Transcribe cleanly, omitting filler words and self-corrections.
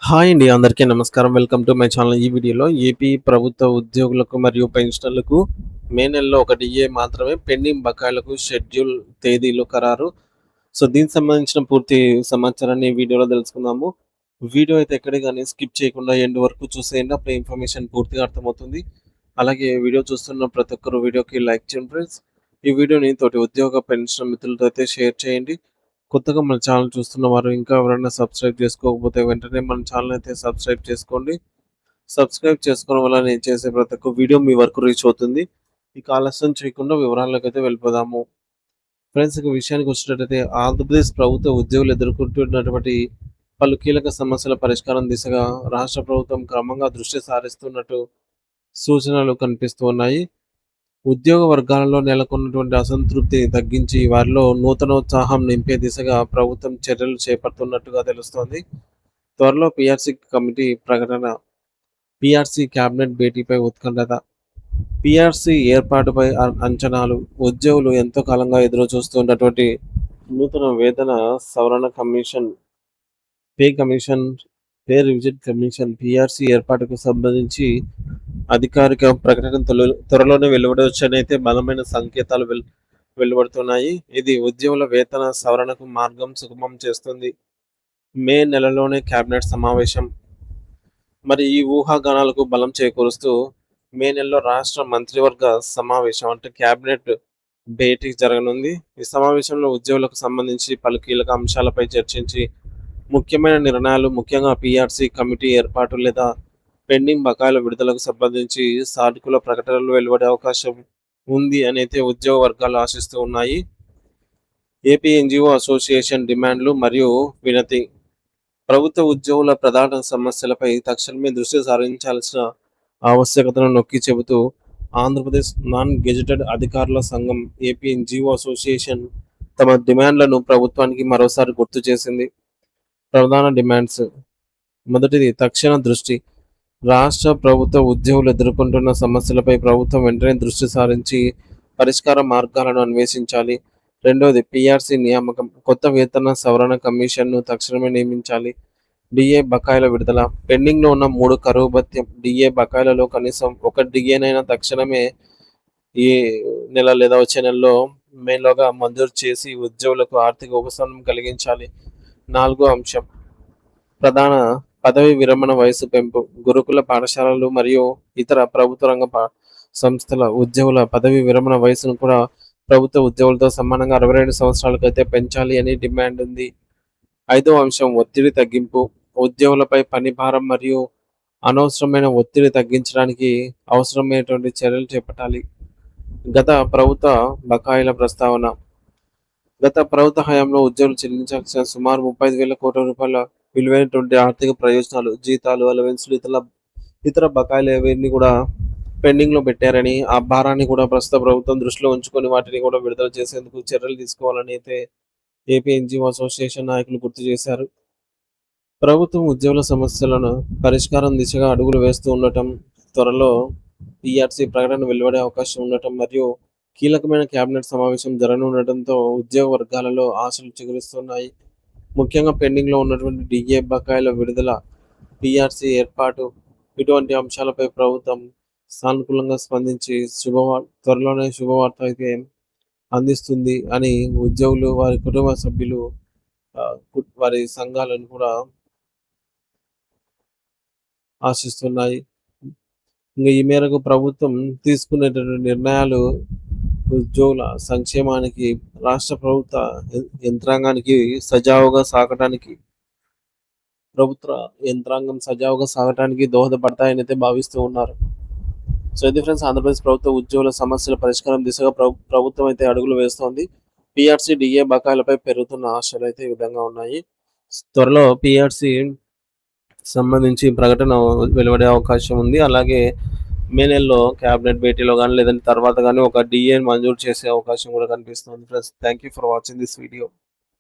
Hi అండి. అందరికీ నమస్కారం. Welcome to my channel. ఈ వీడియోలో ఏపీ ప్రభుత్వ ఉద్యోగులకు మరియు పెన్షనర్లకు మే నెలలో ఒక డిఏ మాత్రమే పెండింగ్ బకాయిలకు షెడ్యూల్ తేదీలు ఖరారు. సో, దీనికి సంబంధించిన పూర్తి సమాచారాన్ని ఈ వీడియోలో తెలుసుకుందాము. వీడియో అయితే ఎక్కడ గాని స్కిప్ చేయకుండా ఎండ్ వరకు చూసేయండి. అప్పుడు ఇన్ఫర్మేషన్ పూర్తిగా అర్థమవుతుంది. అలాగే వీడియో చూస్తున్న ప్రతి ఒక్కరు వీడియోకి లైక్ చేయండి ఫ్రెండ్స్. ఈ వీడియోని తోటి ఉద్యోగ పెన్షన్ మిత్రులతో అయితే షేర్ చేయండి. కొత్తగా మన ఛానల్ చూస్తున్న వారు ఇంకా ఎవరైనా సబ్స్క్రైబ్ చేసుకోకపోతే వెంటనే మన ఛానల్ అయితే సబ్స్క్రైబ్ చేసుకోండి. సబ్స్క్రైబ్ చేసుకోవడం వల్ల నేను చేసే ప్రతి ఒక్క వీడియో మీ వరకు రీచ్ అవుతుంది. ఇక ఆలస్యం చేయకుండా వివరాల్లోకైతే వెళ్ళిపోదాము. ఫ్రెండ్స్, ఇక విషయానికి వచ్చినట్టయితే ఆంధ్రప్రదేశ్ ప్రభుత్వ ఉద్యోగులు ఎదుర్కొంటున్నటువంటి పలు కీలక సమస్యల పరిష్కారం దిశగా రాష్ట్ర ప్రభుత్వం క్రమంగా దృష్టి సారిస్తున్నట్టు సూచనలు కనిపిస్తూ ఉన్నాయి. ఉద్యోగ వర్గాలలో నెలకొన్నటువంటి అసంతృప్తిని తగ్గించి వారిలో నూతనోత్సాహం నింపే దిశగా ప్రభుత్వం చర్యలు చేపడుతున్నట్టుగా తెలుస్తోంది. త్వరలో పీఆర్సీ కమిటీ ప్రకటన, పీఆర్సీ కేబినెట్ భేటీపై ఉత్కంఠత, పీఆర్సీ ఏర్పాటుపై అంచనాలు, ఉద్యోగులు ఎంతో కాలంగా ఎదురు చూస్తున్నటువంటి నూతన వేతన సవరణ commission, pay commission, pay revision commission PRC ఏర్పాటుకు సంబంధించి అధికారిక ప్రకటన త్వరలోనే వెలువడవచ్చని అయితే బలమైన సంకేతాలు వెలువడుతున్నాయి. ఇది ఉద్యోగుల వేతన సవరణకు మార్గం సుగమం చేస్తుంది. మే నెలలోనే కేబినెట్ సమావేశం. మరి ఈ ఊహాగానాలకు బలం చేకూరుస్తూ మే నెలలో రాష్ట్ర మంత్రివర్గ సమావేశం అంటే కేబినెట్ భేటీ జరగనుంది. ఈ సమావేశంలో ఉద్యోగులకు సంబంధించి పలు కీలక అంశాలపై చర్చించి ముఖ్యమైన నిర్ణయాలు, ముఖ్యంగా పీఆర్సీ కమిటీ ఏర్పాటు లేదా పెండింగ్ బకాయిల విడుదలకు సంబంధించి సానుకూల ప్రకటనలు వెలువడే అవకాశం ఉంది అని అయితే ఉద్యోగ వర్గాలు ఆశిస్తూ ఉన్నాయి. ఏపీ ఎన్జిఓ అసోసియేషన్ డిమాండ్లు మరియు వినతి. ప్రభుత్వ ఉద్యోగుల ప్రధాన సమస్యలపై తక్షణమే దృష్టి సారించాల్సిన ఆవశ్యకతను నొక్కి చెబుతూ ఆంధ్రప్రదేశ్ నాన్ గెజిటెడ్ అధికారుల సంఘం ఏపీ ఎన్జిఓ అసోసియేషన్ తమ డిమాండ్లను ప్రభుత్వానికి మరోసారి గుర్తు చేసింది. ప్రధాన డిమాండ్స్: మొదటిది, తక్షణ దృష్టి. రాష్ట్ర ప్రభుత్వ ఉద్యోగులు ఎదుర్కొంటున్న సమస్యలపై ప్రభుత్వం వెంటనే దృష్టి సారించి పరిష్కార మార్గాలను అన్వేషించాలి. రెండవది, పీఆర్సీ నియామకం. కొత్త వేతన సవరణ కమిషన్ను తక్షణమే నియమించాలి. డిఏ బకాయిల విడుదల. పెండింగ్లో ఉన్న 3 కరువు భత్యం డిఏ బకాయిలలో కనీసం ఒక డిఏనైనా తక్షణమే ఈ నెల లేదా వచ్చే నెలలో మేలోగా మంజూరు చేసి ఉద్యోగులకు ఆర్థిక ఉపశమనం కలిగించాలి. 4వ అంశం, ప్రధాన పదవి విరమణ వయసు పెంపు. గురుకుల పాఠశాలలు మరియు ఇతర ప్రభుత్వ రంగ సంస్థల ఉద్యోగుల పదవి విరమణ వయసును కూడా ప్రభుత్వ ఉద్యోగులతో సమానంగా 62 సంవత్సరాలకు అయితే పెంచాలి అని డిమాండ్ ఉంది. 5వ అంశం, ఒత్తిడి తగ్గింపు. ఉద్యోగులపై పని భారం మరియు అనవసరమైన ఒత్తిడి తగ్గించడానికి అవసరమైనటువంటి చర్యలు చేపట్టాలి. గత ప్రభుత్వ బకాయిల ప్రస్తావన. గత ప్రభుత్వ హయాంలో ఉద్యోగులు చెల్లించాల్సిన సుమారు 35,000 కోట్ల రూపాయల విలువైనటువంటి ఆర్థిక ప్రయోజనాలు, జీతాలు, అలవెన్సులు, ఇతర బకాయిలు అవన్నీ కూడా పెండింగ్లో పెట్టారని, ఆ భారాన్ని కూడా ప్రస్తుత ప్రభుత్వం దృష్టిలో ఉంచుకొని వాటిని కూడా విడుదల చేసేందుకు చర్యలు తీసుకోవాలని అయితే ఏపీ ఎన్జిఓ అసోసియేషన్ నాయకులు గుర్తు చేశారు. ప్రభుత్వం ఉద్యోగుల సమస్యలను పరిష్కారం దిశగా అడుగులు వేస్తూ ఉండటం, త్వరలో పీఆర్సీ ప్రకటన వెలువడే అవకాశం ఉండటం మరియు కీలకమైన కేబినెట్ సమావేశం జరగనుండటంతో ఉద్యోగ వర్గాలలో ఆశలు చిగురిస్తున్నాయి. ముఖ్యంగా పెండింగ్లో ఉన్నటువంటి డిఏ బకాయిల విడుదల, పీఆర్సీ ఏర్పాటు, ఇటువంటి అంశాలపై ప్రభుత్వం సానుకూలంగా స్పందించి త్వరలోనే శుభవార్త అయితే అందిస్తుంది అని ఉద్యోగులు, వారి కుటుంబ సభ్యులు, వారి సంఘాలను కూడా ఆశిస్తున్నాయి. ఇంకా ఈ మేరకు ప్రభుత్వం తీసుకునేటువంటి నిర్ణయాలు ఉద్యోగుల సంక్షేమానికి, రాష్ట్ర ప్రభుత్వ యంత్రాంగానికి సజావుగా సాగటానికి, ప్రభుత్వ యంత్రాంగం సజావుగా సాగటానికి దోహదపడతాయని అయితే భావిస్తూ ఉన్నారు. సో ఇది ఫ్రెండ్స్, ఆంధ్రప్రదేశ్ ప్రభుత్వ ఉద్యోగుల సమస్యల పరిష్కారం దిశగా ప్రభుత్వం అయితే అడుగులు వేస్తోంది. పీఆర్సీ, డిఏ బకాయిలపై పెరుగుతున్న ఆశలు అయితే ఈ విధంగా ఉన్నాయి. త్వరలో పీఆర్సీ సంబంధించి ప్రకటన వెలువడే అవకాశం ఉంది. అలాగే మే నెలలో కేబినెట్ భేటీలో కానీ లేదంటే తర్వాత కానీ ఒక డిఏ మంజూరు చేసే అవకాశం కూడా కనిపిస్తుంది. Friends, thank you for watching this video.